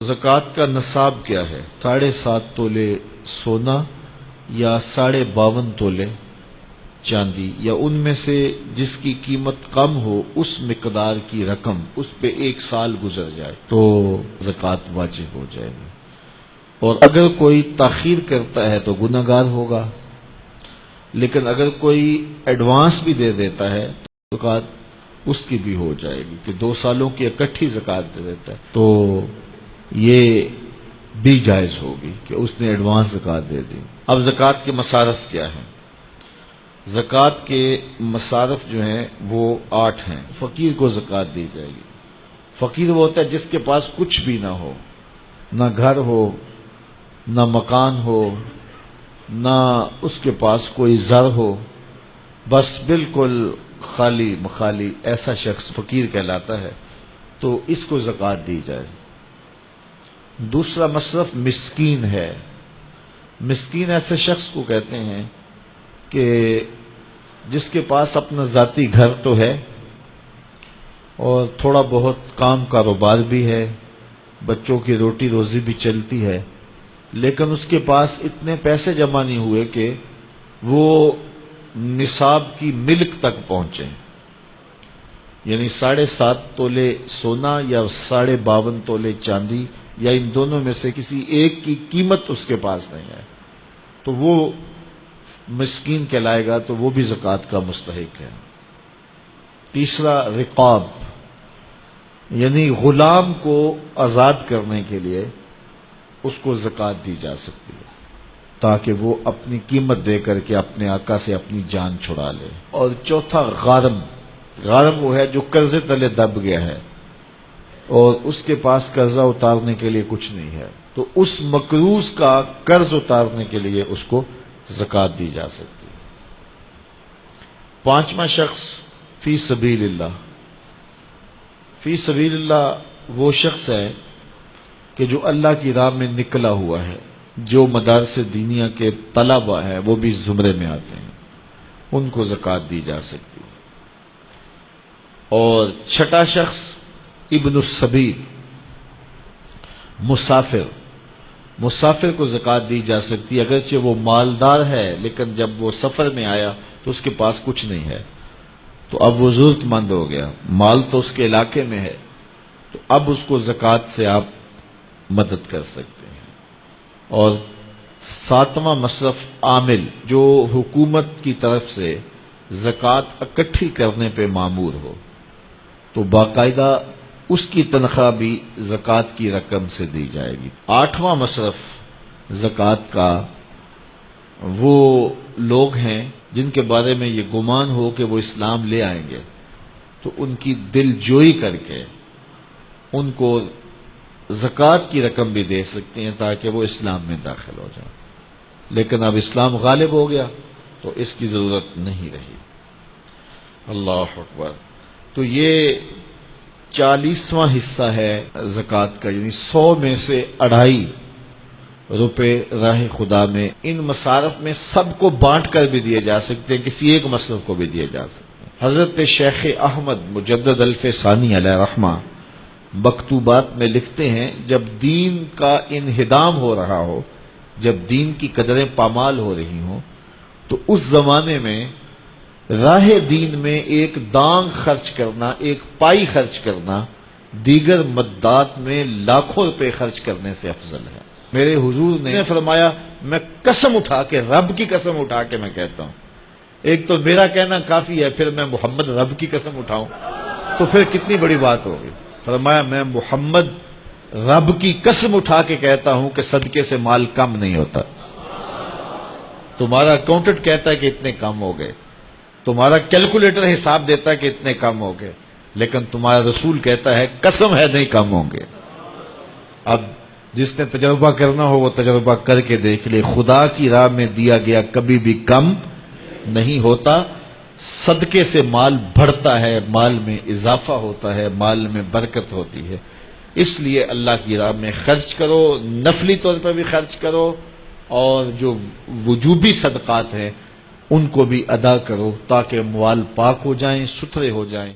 زکوٰۃ کا نصاب کیا ہے؟ 7.5 تولے سونا یا 52.5 تولے چاندی، یا ان میں سے جس کی قیمت کم ہو اس مقدار کی رقم اس پہ 1 سال گزر جائے تو زکوٰۃ واجب ہو جائے گی۔ اور اگر کوئی تاخیر کرتا ہے تو گناہ گار ہوگا، لیکن اگر کوئی ایڈوانس بھی دے دیتا ہے تو زکوٰۃ اس کی بھی ہو جائے گی، کہ 2 سالوں کی اکٹھی زکوٰۃ دے دیتا ہے تو یہ بھی جائز ہوگی کہ اس نے ایڈوانس زکوٰۃ دے دی۔ اب زکوٰۃ کے مصارف کیا ہیں؟ زکوٰۃ کے مصارف جو ہیں وہ 8 ہیں۔ فقیر کو زکوٰۃ دی جائے گی۔ فقیر وہ ہوتا ہے جس کے پاس کچھ بھی نہ ہو، نہ گھر ہو، نہ مکان ہو، نہ اس کے پاس کوئی زر ہو، بس بالکل خالی مخالی، ایسا شخص فقیر کہلاتا ہے، تو اس کو زکوٰۃ دی جائے۔ دوسرا مصرف مسکین ہے۔ مسکین ایسے شخص کو کہتے ہیں کہ جس کے پاس اپنا ذاتی گھر تو ہے اور تھوڑا بہت کام کاروبار بھی ہے، بچوں کی روٹی روزی بھی چلتی ہے، لیکن اس کے پاس اتنے پیسے جمع نہیں ہوئے کہ وہ نصاب کی ملک تک پہنچیں، یعنی 7.5 تولے سونا یا 52.5 تولے چاندی، یا ان دونوں میں سے کسی ایک کی قیمت اس کے پاس نہیں ہے، تو وہ مسکین کہلائے گا، تو وہ بھی زکوٰۃ کا مستحق ہے۔ تیسرا رقاب، یعنی غلام کو آزاد کرنے کے لیے اس کو زکوٰۃ دی جا سکتی ہے، تاکہ وہ اپنی قیمت دے کر کے اپنے آقا سے اپنی جان چھڑا لے۔ اور چوتھا غارم۔ غارم وہ ہے جو قرضے تلے دب گیا ہے اور اس کے پاس قرضہ اتارنے کے لیے کچھ نہیں ہے، تو اس مقروض کا قرض اتارنے کے لیے اس کو زکوٰۃ دی جا سکتی ہے۔ 5واں شخص فی سبیل اللہ۔ فی سبیل اللہ وہ شخص ہے کہ جو اللہ کی راہ میں نکلا ہوا ہے، جو مدارس دینیہ کے طلبہ ہیں وہ بھی اس زمرے میں آتے ہیں، ان کو زکوٰۃ دی جا سکتی ہے۔ اور 6واں شخص ابن السبیل، مسافر۔ مسافر کو زکوٰۃ دی جا سکتی ہے، اگرچہ وہ مالدار ہے لیکن جب وہ سفر میں آیا تو اس کے پاس کچھ نہیں ہے، تو اب وہ ضرورت مند ہو گیا، مال تو اس کے علاقے میں ہے، تو اب اس کو زکوٰۃ سے آپ مدد کر سکتے ہیں۔ اور 7واں مصرف عامل، جو حکومت کی طرف سے زکوٰۃ اکٹھی کرنے پہ مامور ہو، تو باقاعدہ اس کی تنخواہ بھی زکوٰۃ کی رقم سے دی جائے گی۔ 8واں مصرف زکوٰۃ کا وہ لوگ ہیں جن کے بارے میں یہ گمان ہو کہ وہ اسلام لے آئیں گے، تو ان کی دل جوئی کر کے ان کو زکوٰۃ کی رقم بھی دے سکتے ہیں تاکہ وہ اسلام میں داخل ہو جائیں، لیکن اب اسلام غالب ہو گیا تو اس کی ضرورت نہیں رہی۔ اللہ اکبر۔ تو یہ 40واں حصہ ہے زکوٰۃ کا، یعنی 100 میں سے 2.5 روپے راہ خدا میں۔ ان مصارف میں سب کو بانٹ کر بھی دیے جا سکتے ہیں، کسی ایک مصرف کو بھی دیے جا سکتے ہیں۔ حضرت شیخ احمد مجدد الف ثانی علیہ رحمہ مکتوبات میں لکھتے ہیں، جب دین کا انہدام ہو رہا ہو، جب دین کی قدریں پامال ہو رہی ہوں، تو اس زمانے میں راہ دین میں ایک دانگ خرچ کرنا، ایک پائی خرچ کرنا، دیگر مدات میں لاکھوں روپے خرچ کرنے سے افضل ہے۔ میرے حضور نے فرمایا، میں قسم اٹھا کے، رب کی قسم اٹھا کے میں کہتا ہوں، ایک تو میرا کہنا کافی ہے، پھر میں محمد رب کی قسم اٹھاؤں تو پھر کتنی بڑی بات ہوگی۔ فرمایا، میں محمد رب کی قسم اٹھا کے کہتا ہوں کہ صدقے سے مال کم نہیں ہوتا۔ تمہارا اکاؤنٹنٹ کہتا ہے کہ اتنے کم ہو گئے، تمہارا کیلکولیٹر حساب دیتا ہے کہ اتنے کم ہو گئے، لیکن تمہارا رسول کہتا ہے قسم ہے نہیں کم ہوں گے۔ اب جس نے تجربہ کرنا ہو وہ تجربہ کر کے دیکھ لے، خدا کی راہ میں دیا گیا کبھی بھی کم نہیں ہوتا، صدقے سے مال بڑھتا ہے، مال میں اضافہ ہوتا ہے، مال میں برکت ہوتی ہے۔ اس لیے اللہ کی راہ میں خرچ کرو، نفلی طور پر بھی خرچ کرو، اور جو وجوبی صدقات ہیں ان کو بھی ادا کرو، تاکہ اموال پاک ہو جائیں، ستھرے ہو جائیں۔